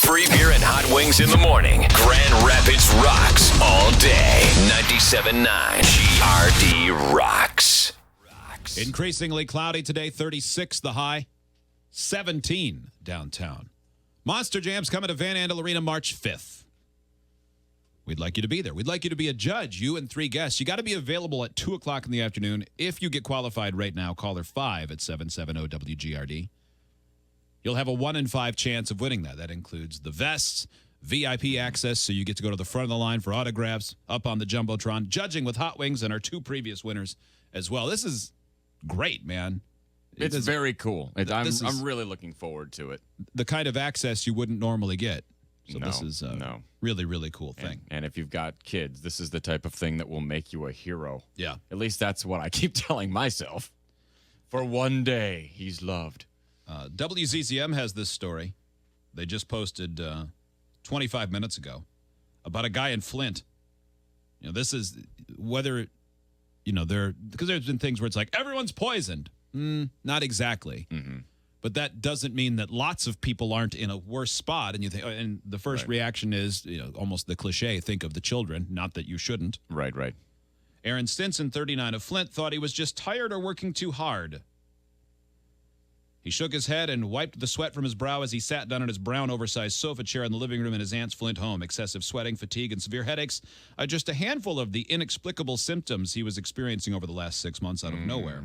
Free beer and hot wings in the morning. Grand Rapids rocks all day. 97.9 GRD rocks. Increasingly cloudy today, 36 the high, 17 downtown. Monster Jam's coming to Van Andel Arena March 5th. We'd like you to be there. We'd like you to be a judge, you and 3 guests. You got to be available at 2 o'clock in the afternoon. If you get qualified right now, caller 5 at 770-WGRD. You'll have a 1 in 5 chance of winning that. That includes the vests, VIP access, so you get to go to the front of the line for autographs, up on the Jumbotron, judging with hot wings and our 2 previous winners as well. This is great, man. It's very cool. I'm really looking forward to it. The kind of access you wouldn't normally get. So No, this is a no. really, really cool thing. And if you've got kids, this is the type of thing that will make you a hero. Yeah. At least that's what I keep telling myself. For one day, he's loved. WZZM has this story. They just posted 25 minutes ago about a guy in Flint. This is whether, because there's been things where it's like, everyone's poisoned. Not exactly. Mm-hmm. But that doesn't mean that lots of people aren't in a worse spot. And you think, and the first reaction is, almost the cliche, think of the children, not that you shouldn't. Right. Aaron Stinson, 39 of Flint, thought he was just tired or working too hard. He shook his head and wiped the sweat from his brow as he sat down in his brown oversized sofa chair in the living room in his aunt's Flint home. Excessive sweating, fatigue, and severe headaches are just a handful of the inexplicable symptoms he was experiencing over the last 6 months out of nowhere.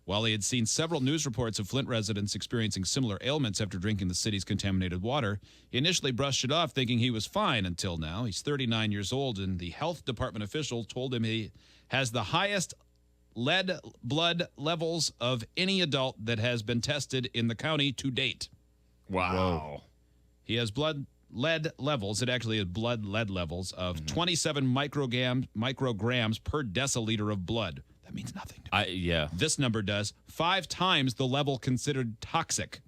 While he had seen several news reports of Flint residents experiencing similar ailments after drinking the city's contaminated water, he initially brushed it off thinking he was fine until now. He's 39 years old, and the health department official told him he has the highest lead blood levels of any adult that has been tested in the county to date. Wow. Whoa. He has lead levels. It actually is blood lead levels of 27 micrograms per deciliter of blood. That means nothing to me. Yeah. This number does 5 times the level considered toxic.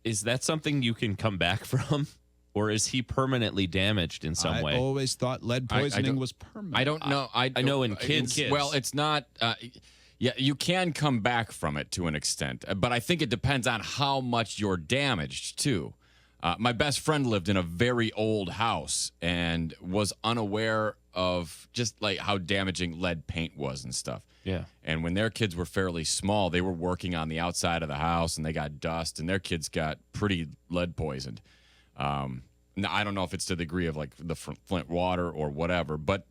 Is that something you can come back from? Or is he permanently damaged in some way? I always thought lead poisoning was permanent. I don't know. I know in kids. Well, it's not. You can come back from it to an extent, but I think it depends on how much you're damaged too. My best friend lived in a very old house and was unaware of just like how damaging lead paint was and stuff. Yeah. And when their kids were fairly small, they were working on the outside of the house and they got dust and their kids got pretty lead poisoned. Now, I don't know if it's to the degree of like the Flint water or whatever, but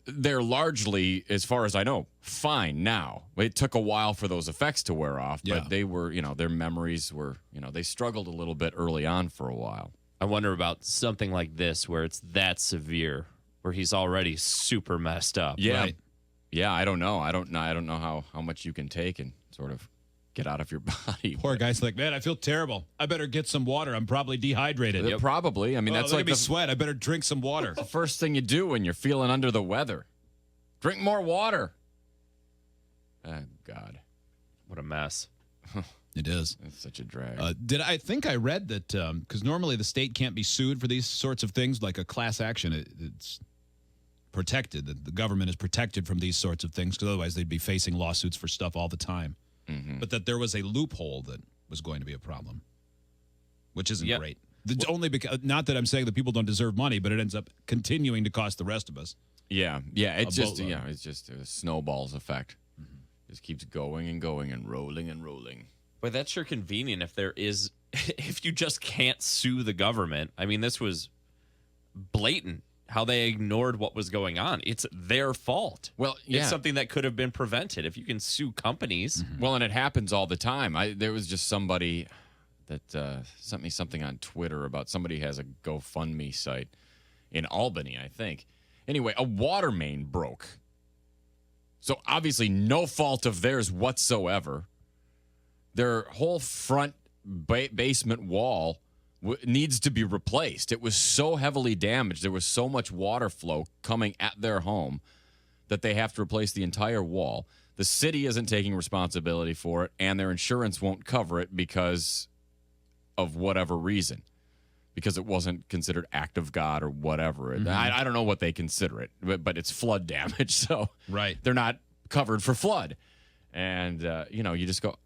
they're largely, as far as I know, fine now. It took a while for those effects to wear off, but they were, their memories were, they struggled a little bit early on for a while. I wonder about something like this where it's that severe, where he's already super messed up. Yeah. Right? Yeah, I don't know. I don't know how much you can take and sort of get out of your body. Poor guy's like, man, I feel terrible. I better get some water. I'm probably dehydrated. Probably. I mean, that's like me sweat. I better drink some water. The first thing you do when you're feeling under the weather. Drink more water. Oh, God. What a mess. It is. It's such a drag. I think I read that, because normally the state can't be sued for these sorts of things, like a class action. It's protected. The government is protected from these sorts of things, because otherwise they'd be facing lawsuits for stuff all the time. Mm-hmm. But that there was a loophole that was going to be a problem, which isn't great. Only because, not that I'm saying that people don't deserve money, but it ends up continuing to cost the rest of us. Yeah. It's just a snowball's effect. Mm-hmm. Just keeps going and going and rolling and rolling. But that's sure convenient if you just can't sue the government. I mean, this was blatant. How they ignored what was going on. It's their fault. Well, yeah. It's something that could have been prevented if you can sue companies. Mm-hmm. Well, and it happens all the time. There was just somebody that sent me something on Twitter about somebody has a GoFundMe site in Albany, I think. Anyway, a water main broke. So obviously no fault of theirs whatsoever. Their whole front basement wall needs to be replaced. It was so heavily damaged. There was so much water flow coming at their home that they have to replace the entire wall. The city isn't taking responsibility for it, and their insurance won't cover it because of whatever reason, because it wasn't considered act of God or whatever. Mm-hmm. I don't know what they consider it, but it's flood damage, so they're not covered for flood. And, you just go,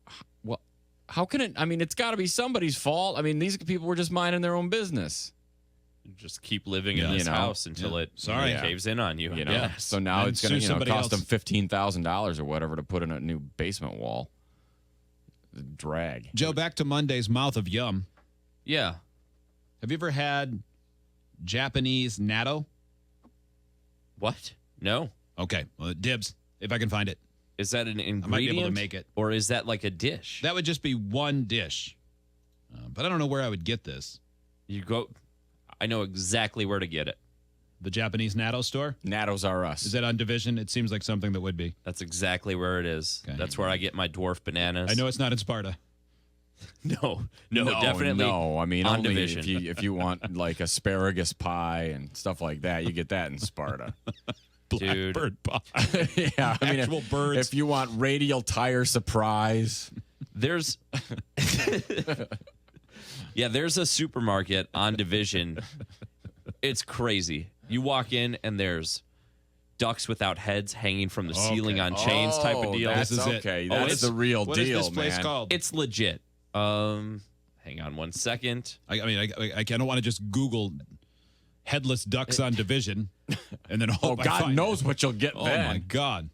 well, How can it? I mean, it's got to be somebody's fault. I mean, these people were just minding their own business. Just keep living in Yeah. this You know? house until it caves in on you. You know, Yeah. so now And it's going sue to somebody cost else. them $15,000 or whatever to put in a new basement wall. The drag. Joe, back to Monday's mouth of yum. Yeah. Have you ever had Japanese natto? What? No. Okay, well, dibs, if I can find it. Is that an ingredient? I might be able to make it. Or is that like a dish? That would just be one dish. But I don't know where I would get this. You go. I know exactly where to get it. The Japanese natto store? Nattos are us. Is that on Division? It seems like something that would be. That's exactly where it is. Okay. That's where I get my dwarf bananas. I know it's not in Sparta. No, definitely. No, I mean, on only Division. if you want like asparagus pie and stuff like that, you get that in Sparta. Dude. Blackbird pie. Yeah, I mean, Actual birds. If you want radial tire surprise, There's there's a supermarket on Division. It's crazy. You walk in and there's ducks without heads hanging from the ceiling on chains type of deal. That's This is it. okay. Oh, That's it's- the real What deal, is this place man. called? It's legit. Hang on one second. I don't want to just Google headless ducks on Division and then Oh, hope I God find knows it. what you'll get Oh, then. my God.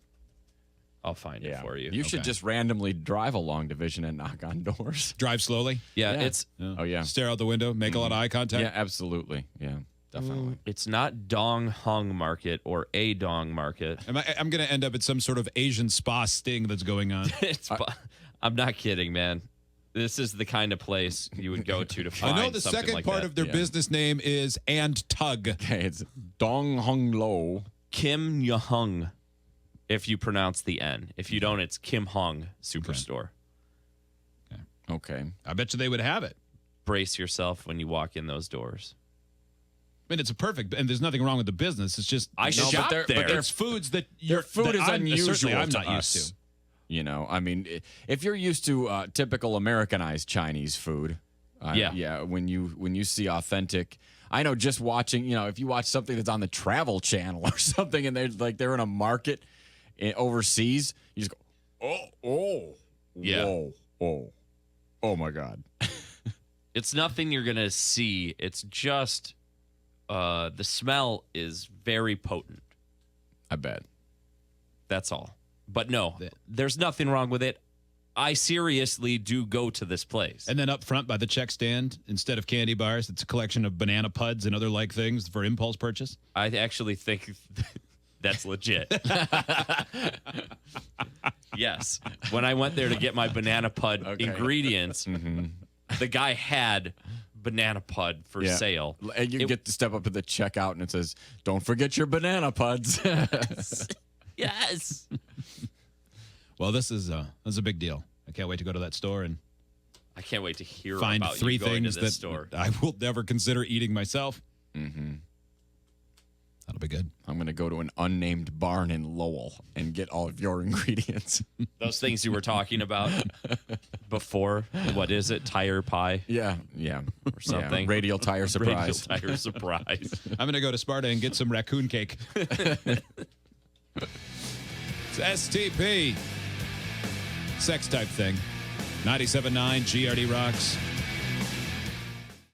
I'll find it for you. You should Okay. just randomly drive along Division and knock on doors. Drive slowly. Yeah, Yeah. it's Oh, yeah. Stare out the window. Make a lot of eye contact. Yeah, absolutely. Yeah, definitely. it's not Dong Hung Market or a Dong Market. I'm going to end up at some sort of Asian spa sting that's going on. I'm not kidding, man. This is the kind of place you would go to find I know the something second like part that. of their business name is and tug. Okay, it's Dong Hung Lo. Kim Yahung, if you pronounce the N. If you don't, it's Kim Hung Superstore. Okay. I bet you they would have it. Brace yourself when you walk in those doors. I mean, it's a perfect, and there's nothing wrong with the business. It's just I No, but shop they're- there. but they're- it's foods that Their food that is unusual certainly I'm to not us. used to. You know, I mean, if you're used to typical Americanized Chinese food, when you see authentic, I know just watching, if you watch something that's on the Travel Channel or something, and they're in a market overseas, you just go, Yeah. oh my God. It's nothing you're going to see. It's just the smell is very potent. I bet. That's all. But no, there's nothing wrong with it. I seriously do go to this place. And then up front by the check stand, instead of candy bars, it's a collection of banana puds and other like things for impulse purchase. I actually think that's legit. Yes. When I went there to get my banana pud ingredients, the guy had banana pud for sale. And you get to step up to the checkout and it says, "Don't forget your banana puds." Yes. Well, this is a big deal. I can't wait to go to that store and I can't wait to hear find about three you going things to this that store. I will never consider eating myself. Mm-hmm. That'll be good. I'm going to go to an unnamed barn in Lowell and get all of your ingredients. Those things you were talking about before. What is it? Tire pie? Yeah. Or something. Yeah, radial tire surprise. Radial tire surprise. I'm going to go to Sparta and get some raccoon cake. It's STP. Sex type thing. 97.9 GRD Rocks.